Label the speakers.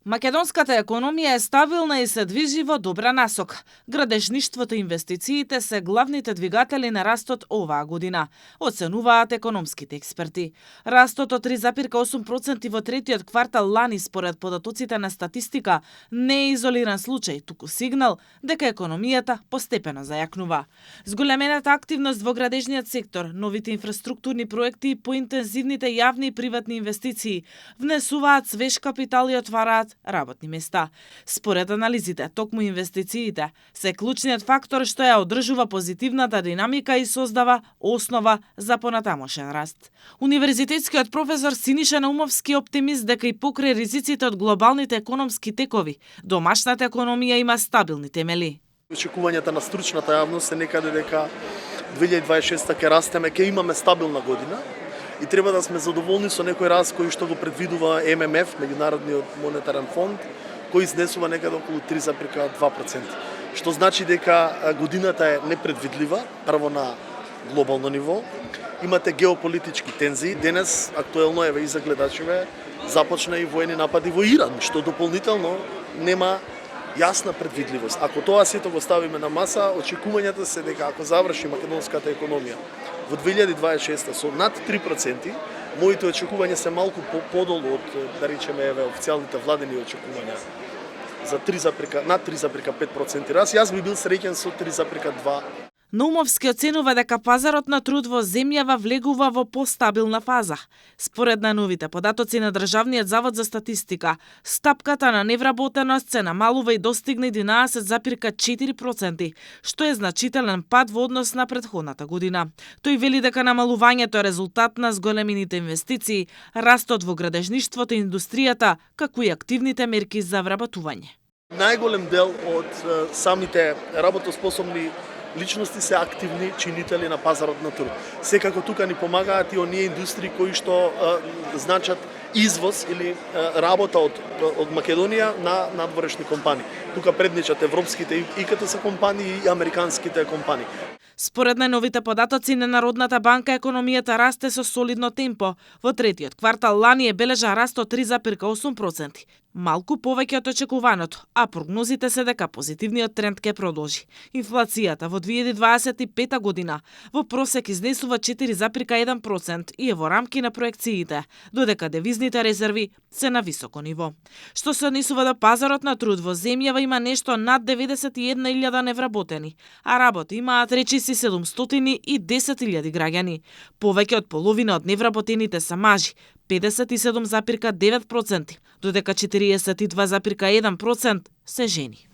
Speaker 1: Македонската економија е стабилна и се движи во добра насока. Градежништвото и инвестициите се главните двигатели на растот оваа година, оценуваат економските експерти. Растот од 3,8% во третиот квартал лани според податоците на статистика не е изолиран случај, туку сигнал дека економијата постепено зајакнува. Зголемената активност во градежниот сектор, новите инфраструктурни проекти и поинтензивните јавни и приватни инвестиции внесуваат свеж капитал и отвараат работни места. Според анализите, токму инвестициите се клучниот фактор што ја одржува позитивната динамика и создава основа за понатамошен раст. Универзитетскиот професор Синиша Наумовски е оптимист дека и покрај ризиците од глобалните економски текови, домашната економија има стабилни темели.
Speaker 2: Очекувањата на стручната јавност се некаде дека 2026 ќе растеме, ќе имаме стабилна година. И треба да сме задоволни со некој раст кој што го предвидува ММФ, Меѓународниот монетарен фонд, кој изнесува некаде околу 3,2%. Што значи дека годината е непредвидлива, прво на глобално ниво. Имате геополитички тензии. Денес, актуелно еве и за гледачиве, започна и воени напади во Иран, што дополнително нема јасна предвидливост. Ако тоа сето го ставиме на маса, очекувањата се дека ако заврши македонската економија во 2026 со над 3%, моите очекувања се малку подолу од, да речеме, еве официјалните владени очекувања за над 3,5% раст. Јас би бил среќен со 3,2%.
Speaker 1: Наумовски оценува дека пазарот на труд во земјава влегува во постабилна фаза. Според најновите податоци на Државниот завод за статистика, стапката на невработеност се намалува и достигна 11,4%, што е значителен пад во однос на претходната година. Тој вели дека намалувањето е резултат на зголемените инвестиции, растот во градежништвото и индустријата, како и активните мерки за вработување.
Speaker 2: Најголем дел од самите работоспособни личности се активни чинители на пазарот на труд. Секако тука ни помагаат и оние индустрии кои што значат извоз или работа од Македонија на надворешни компании. Тука предничат европските ИКТС компании и американските компании.
Speaker 1: Според најновите податоци на Народната банка, економијата расте со солидно темпо. Во третиот квартал лани е бележа раст од 3,8%. Малку повеќе од очекуваното, а прогнозите се дека позитивниот тренд ќе продолжи. Инфлацијата во 2025 година во просек изнесува 4,1% и е во рамки на проекциите, додека девизните резерви се на високо ниво. Што се однесува до пазарот на труд, во земјава има нешто над 91.000 невработени, а работи имаат речиси 710.000 граѓани. Повеќе од половина од невработените се мажи, 57,9%, додека 42,1% се жени.